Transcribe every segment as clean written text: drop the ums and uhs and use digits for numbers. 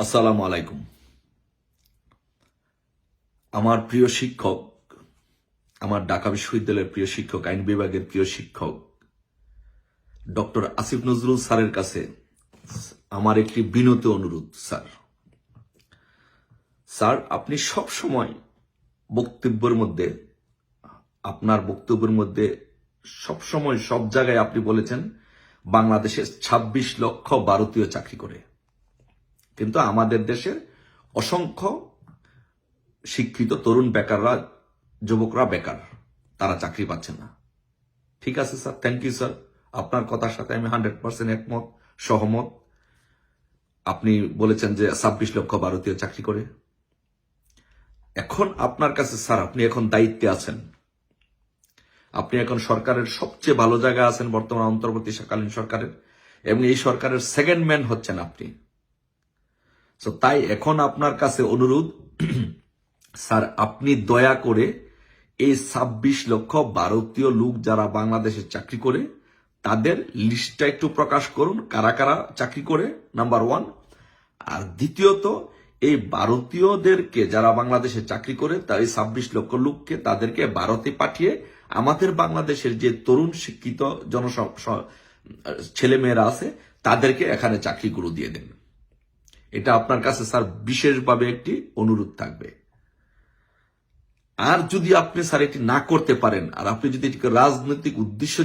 আসসালামু আলাইকুম। আমার প্রিয় শিক্ষক, আমার ঢাকা বিশ্ববিদ্যালয়ের প্রিয় শিক্ষক, আইন বিভাগের প্রিয় শিক্ষক ডক্টর আসিফ নজরুল স্যারের কাছে আমার একটি বিনীত অনুরোধ। স্যার, আপনি সব সময় আপনার বক্তব্যের মধ্যে সবসময় সব জায়গায় আপনি বলেছেন বাংলাদেশে ২৬ লক্ষ ভারতীয় চাকরি করে, কিন্তু আমাদের দেশের অসংখ্য শিক্ষিত তরুণ বেকাররা, যুবকরা বেকার, তারা চাকরি পাচ্ছে না। ঠিক আছে স্যার, থ্যাংক ইউ স্যার। আপনার কথার সাথে আমি 100% একমত, সহমত। আপনি বলেছেন যে ২৬ লক্ষ ভারতীয় চাকরি করে। এখন আপনার কাছে স্যার, আপনি এখন দায়িত্বে আছেন, আপনি এখন সরকারের সবচেয়ে ভালো জায়গায় আছেন, বর্তমান অন্তর্বর্তীকালীন সরকারের, এবং এই সরকারের সেকেন্ড ম্যান হচ্ছেন আপনি। তো তাই এখন আপনার কাছে অনুরোধ, স্যার আপনি দয়া করে এই ২৬ লক্ষ ভারতীয় লোক যারা বাংলাদেশে চাকরি করে তাদের লিস্টটা একটু প্রকাশ করুন, কারা কারা চাকরি করে, নাম্বার 1। আর দ্বিতীয়ত, এই ভারতীয়দেরকে যারা বাংলাদেশে চাকরি করে তার এই ২৬ লক্ষ লোককে তাদেরকে ভারতে পাঠিয়ে আমাদের বাংলাদেশের যে তরুণ শিক্ষিত ছেলেমেয়েরা আছে তাদেরকে এখানে চাকরিগুলো দিয়ে দেন। এটা আপনার কাছে স্যার বিশেষভাবে একটি অনুরোধ থাকবে। আর যদি আপনি স্যার এটি না করতে পারেন, আর আপনি যদি এটিকে রাজনৈতিক উদ্দেশ্য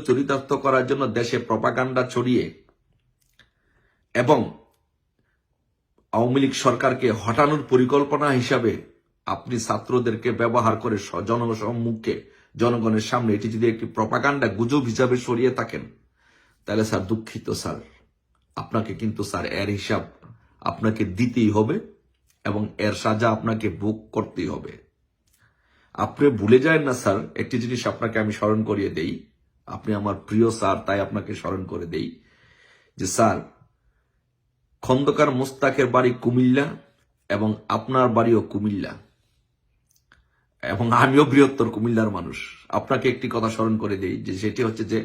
চরিতার্থ করার জন্য দেশে প্রপাগান্ডা ছড়িয়ে এবং আওয়ামী লীগ সরকারকে হটানোর পরিকল্পনা হিসাবে আপনি ছাত্রদেরকে ব্যবহার করে জনসম্মুখে জনগণের সামনে এটি যদি একটি প্রপাগান্ডা গুজব হিসাবে সরিয়ে থাকেন, তাহলে স্যার দুঃখিত স্যার, আপনাকে কিন্তু স্যার এর হিসাব আপনাকে দিতেই হবে এবং এর সাজা আপনাকে ভোগ করতেই হবে। আপনি ভুলে যায় না স্যার, একটি জিনিস আপনাকে আমি স্মরণ করিয়ে দেই, আপনি আমার প্রিয় স্যার তাই আপনাকে স্মরণ করে দেই যে স্যার, খন্দকার মোস্তাকের বাড়ি কুমিল্লা এবং আপনার বাড়িও কুমিল্লা, এবং আমিও বৃহত্তর কুমিল্লার মানুষ। আপনাকে একটি কথা স্মরণ করে দেই যে সেটি হচ্ছে যে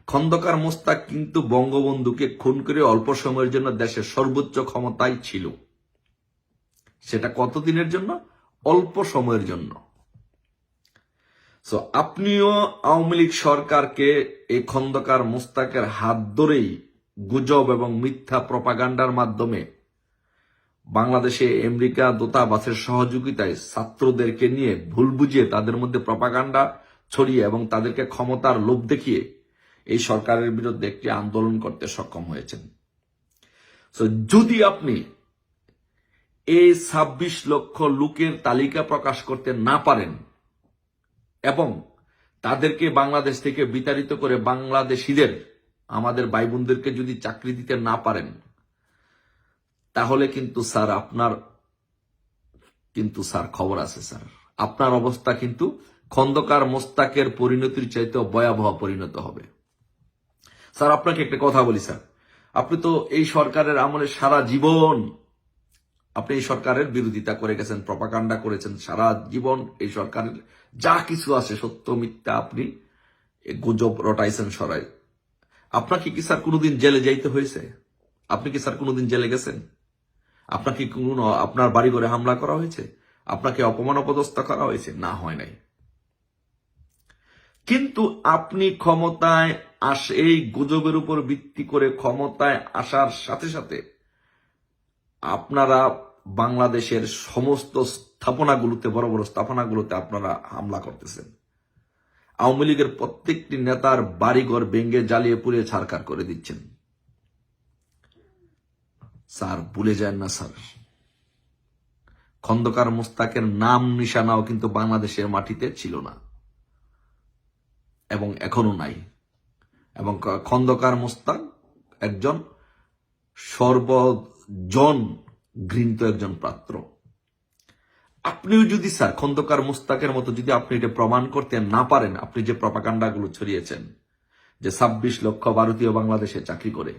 খন্দকার মোস্তাক কিন্তু বঙ্গবন্ধুকে খুন করে অল্প সময়ের জন্য দেশের সর্বোচ্চ ক্ষমতায় ছিল। সেটা কতদিনের জন্য? অল্প সময়ের জন্য। সো আপনিও আওয়ামী লীগ সরকারকে এই খন্দকার মোস্তাকের হাত ধরেই গুজব এবং মিথ্যা প্রপাগান্ডার মাধ্যমে বাংলাদেশে আমেরিকা দূতাবাসের সহযোগিতায় ছাত্রদেরকে নিয়ে ভুল বুঝিয়ে তাদের মধ্যে প্রপাগান্ডা ছড়িয়ে এবং তাদেরকে ক্ষমতার লোভ দেখিয়ে এই সরকারের বিরুদ্ধে একটি আন্দোলন করতে সক্ষম হয়েছেন। সো যদি আপনি এই ২৬ লক্ষ লোকের তালিকা প্রকাশ করতে না পারেন এবং তাদেরকে বাংলাদেশ থেকে বিতাড়িত করে বাংলাদেশিদের, আমাদের ভাই বোনদেরকে যদি চাকরি দিতে না পারেন, তাহলে কিন্তু স্যার আপনার খবর আছে স্যার, আপনার অবস্থা কিন্তু খন্দকার মোস্তাকের পরিণতির চাইতেও ভয়াবহ পরিণত হবে। স্যার আপনাকে একটা কথা বলি স্যার, আপনি তো এই সরকারের আমলে সারা জীবন আপনি এই সরকারের বিরোধিতা করে গেছেন, প্রপাগান্ডা করেছেন সারা জীবন। এই সরকারের যা কিছু আছে সত্য মিথ্যা আপনি গুজব রটাইছেন সরাই। আপনাকে কি স্যার কোনোদিন জেলে যাইতে হয়েছে? আপনি কি স্যার কোনোদিন জেলে গেছেন? আপনাকে কোনো আপনার বাড়ি ঘরে হামলা করা হয়েছে? আপনাকে অপমান অপদস্থ করা হয়েছে? না, হয় নাই। কিন্তু আপনি ক্ষমতায় এই গুজবের উপর ভিত্তি করে ক্ষমতায় আসার সাথে সাথে আপনারা বাংলাদেশের সমস্ত স্থাপনাগুলোতে, বড় বড় স্থাপনাগুলোতে আপনারা হামলা করতেছেন। আওয়ামী লীগের প্রত্যেকটি নেতার বাড়িঘর ভেঙে জ্বালিয়ে পুড়িয়ে ছারখার করে দিচ্ছেন। স্যার ভুলে যান না স্যার, খন্দকার মোস্তাকের নাম নিশানাও কিন্তু বাংলাদেশের মাটিতে ছিল না এবং এখনো নাই। এবং খন্দকার মোস্তাক একজন সর্বজন ঘৃণিত একজন পাত্র। আপনিও যদি স্যার খন্দকার মোস্তাকের মতো যদি আপনি এটা প্রমাণ করতে না পারেন, আপনি যে প্রপাগান্ডাগুলো ছড়িয়েছেন যে ২৬ লক্ষ ভারতীয় বাংলাদেশে চাকরি করে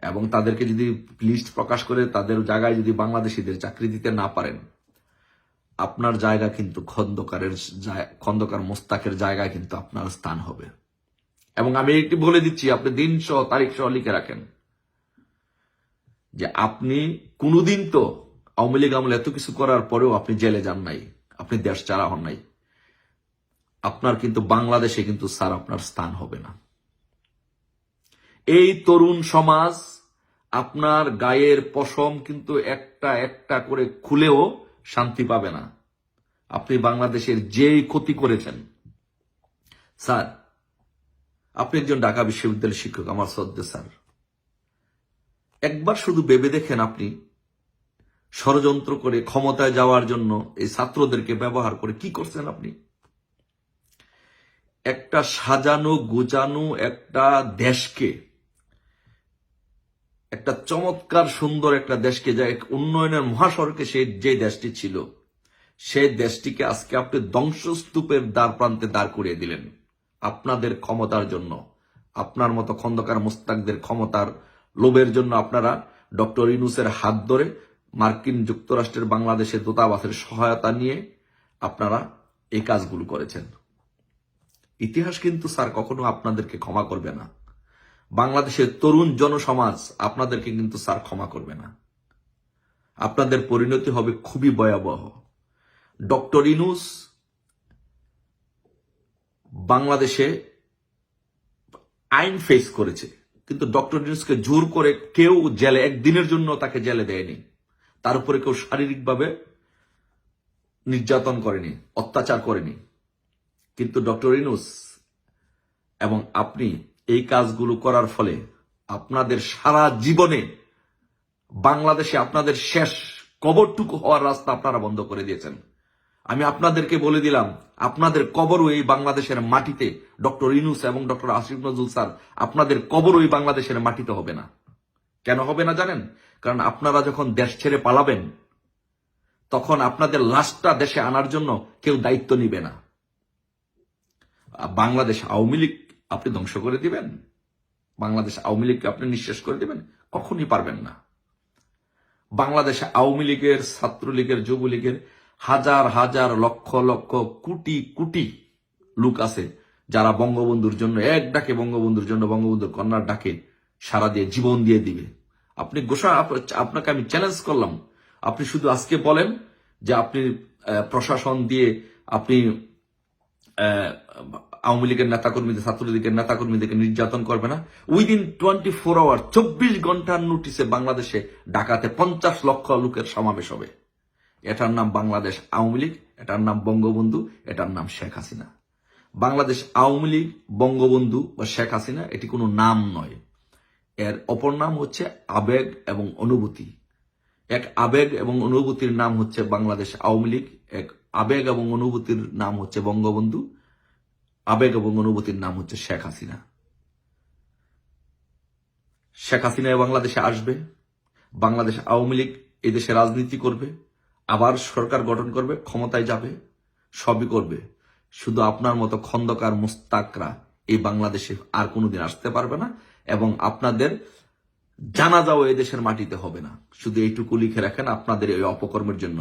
এবং তাদেরকে যদি লিস্ট প্রকাশ করে তাদের জায়গায় যদি বাংলাদেশিদের চাকরি দিতে না পারেন, আপনার জায়গা কিন্তু খন্দকার মোস্তাকের জায়গায় কিন্তু আপনার স্থান হবে। এবং আমি একটি বলে দিচ্ছি, আপনি দিন সহ তারিখ সহ লিখে রাখেন যে আপনি কোনোদিন তো আওয়ামী লীগ আমলে এত কিছু করার পরেও আপনি জেলে যান নাই, আপনি দেশ ছাড়া হন নাই। আপনার কিন্তু বাংলাদেশে কিন্তু স্যার আপনার স্থান হবে না। এই তরুণ সমাজ আপনার গায়ের পশম কিন্তু একটা একটা করে খুলেও শান্তি পাবে না। আপনি বাংলাদেশের যেই ক্ষতি করেছেন স্যার, আপনি একজন ঢাকা বিশ্ববিদ্যালয়ের শিক্ষক, আমার শ্রদ্ধে স্যার, একবার শুধু ভেবে দেখেন আপনি ষড়যন্ত্র করে ক্ষমতায় যাওয়ার জন্য এই ছাত্রদেরকে ব্যবহার করে কি করছেন আপনি। একটা সাজানো গোছানো একটা দেশকে, একটা চমৎকার সুন্দর একটা দেশকে, যা উন্নয়নের মহাসড়কে যে দেশটি ছিল, সেই দেশটিকে আজকে আপনি ধ্বংসস্তূপের দ্বার প্রান্তে দাঁড় করিয়ে দিলেন আপনাদের ক্ষমতার জন্য। আপনার মতো খন্দকার মোস্তাকদের ক্ষমতার লোভের জন্য আপনারা ডক্টর ইউনূসের হাত ধরে মার্কিন যুক্তরাষ্ট্রের বাংলাদেশের দূতাবাসের সহায়তা নিয়ে আপনারা এই কাজগুলো করেছেন। ইতিহাস কিন্তু স্যার কখনো আপনাদেরকে ক্ষমা করবে না। বাংলাদেশের তরুণ জনসমাজ আপনাদেরকে কিন্তু স্যার ক্ষমা করবে না। আপনাদের পরিণতি হবে খুবই ভয়াবহ। ডক্টর ইউনূস বাংলাদেশে আইন ফেস করেছে, কিন্তু ডক্টর ইউনূসকে জোর করে কেউ জেলে একদিনের জন্য তাকে জেলে দেয়নি। তার উপরে কেউ শারীরিকভাবে নির্যাতন করেনি, অত্যাচার করেনি। কিন্তু ডক্টর ইউনূস এবং আপনি এই কাজগুলো করার ফলে আপনাদের সারা জীবনে বাংলাদেশে আপনাদের শেষ কবরটুকু হওয়ার রাস্তা আপনারা বন্ধ করে দিয়েছেন। আমি আপনাদেরকে বলে দিলাম, আপনাদের কবরও এই বাংলাদেশের মাটিতে, ডক্টর ইউনূস এবং ডক্টর আসিফ নজরুল স্যার, আপনাদের কবরও এই বাংলাদেশের মাটিতে হবে না। কেন হবে না জানেন? কারণ আপনারা যখন দেশ ছেড়ে পালাবেন, তখন আপনাদের লাশটা দেশে আনার জন্য কেউ দায়িত্ব নিবে না। বাংলাদেশ আওয়ামী লীগ আপনি ধ্বংস করে দিবেন? বাংলাদেশ আওয়ামী লীগকে আপনি নিঃশেষ করে দিবেন? কখনই পারবেন না। বাংলাদেশ আওয়ামী লীগের, ছাত্রলীগের, যুবলীগের হাজার হাজার লক্ষ লক্ষ কোটি কোটি লোক আছে যারা বঙ্গবন্ধুর জন্য এক ডাকে, বঙ্গবন্ধুর জন্য, বঙ্গবন্ধুর কন্যার ডাকে সারা দিয়ে জীবন দিয়ে দিবে। আপনি আপনাকে আমি চ্যালেঞ্জ করলাম, আপনি শুধু আজকে বলেন যে আপনি প্রশাসন দিয়ে আপনি আওয়ামী লীগের নেতাকর্মীদের, ছাত্রলীগের নেতাকর্মীদেরকে নির্যাতন করবে না। উইদিন 24 আওয়ার, 24 ঘন্টার নোটিসে বাংলাদেশে ঢাকাতে 50 লক্ষ লোকের সমাবেশ হবে। এটার নাম বাংলাদেশ আওয়ামী লীগ, এটার নাম বঙ্গবন্ধু, এটার নাম শেখ হাসিনা। বাংলাদেশ আওয়ামী লীগ, বঙ্গবন্ধু বা শেখ হাসিনা এটি কোনো নাম নয়। এর অপর নাম হচ্ছে আবেগ এবং অনুভূতি। এক আবেগ এবং অনুভূতির নাম হচ্ছে বাংলাদেশ আওয়ামী লীগ, এক আবেগ এবং অনুভূতির নাম হচ্ছে বঙ্গবন্ধু, আবেগ এবং অনুভূতির নাম হচ্ছে শেখ হাসিনা। শেখ হাসিনা বাংলাদেশে আসবে, বাংলাদেশ আওয়ামী লীগ এদেশে রাজনীতি করবে, আবার সরকার গঠন করবে, ক্ষমতায় যাবে, সবই করবে। শুধু আপনার মতো খন্দকার মুস্তাকরা এই বাংলাদেশে আর কোনোদিন আসতে পারবে না, এবং আপনাদের জানাজাও এই দেশের মাটিতে হবে না। শুধু এইটুকু লিখে রাখেন, আপনাদের এই অপকর্মের জন্য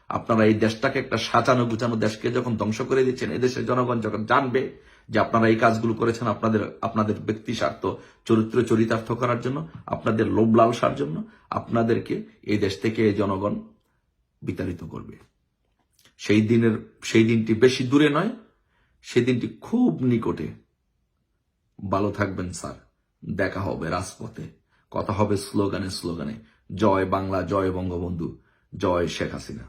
আপনারা এই দেশটাকে, একটা সাজানো গুছানো দেশকে যখন ধ্বংস করে দিচ্ছেন, এদেশের জনগণ যখন জানবে যে আপনারা এই কাজগুলো করেছেন আপনাদের ব্যক্তি স্বার্থ, চরিতার্থ করার জন্য, আপনাদের লোভ লালসার জন্য, আপনাদেরকে এই দেশ থেকে জনগণ বিতাড়িত করবে। সেই দিনটি বেশি দূরে নয়, সেই দিনটি খুব নিকটে। ভালো থাকবেন স্যার, দেখা হবে রাজপথে, কথা হবে স্লোগানে স্লোগানে। জয় বাংলা, জয় বঙ্গবন্ধু, জয় শেখ হাসিনা।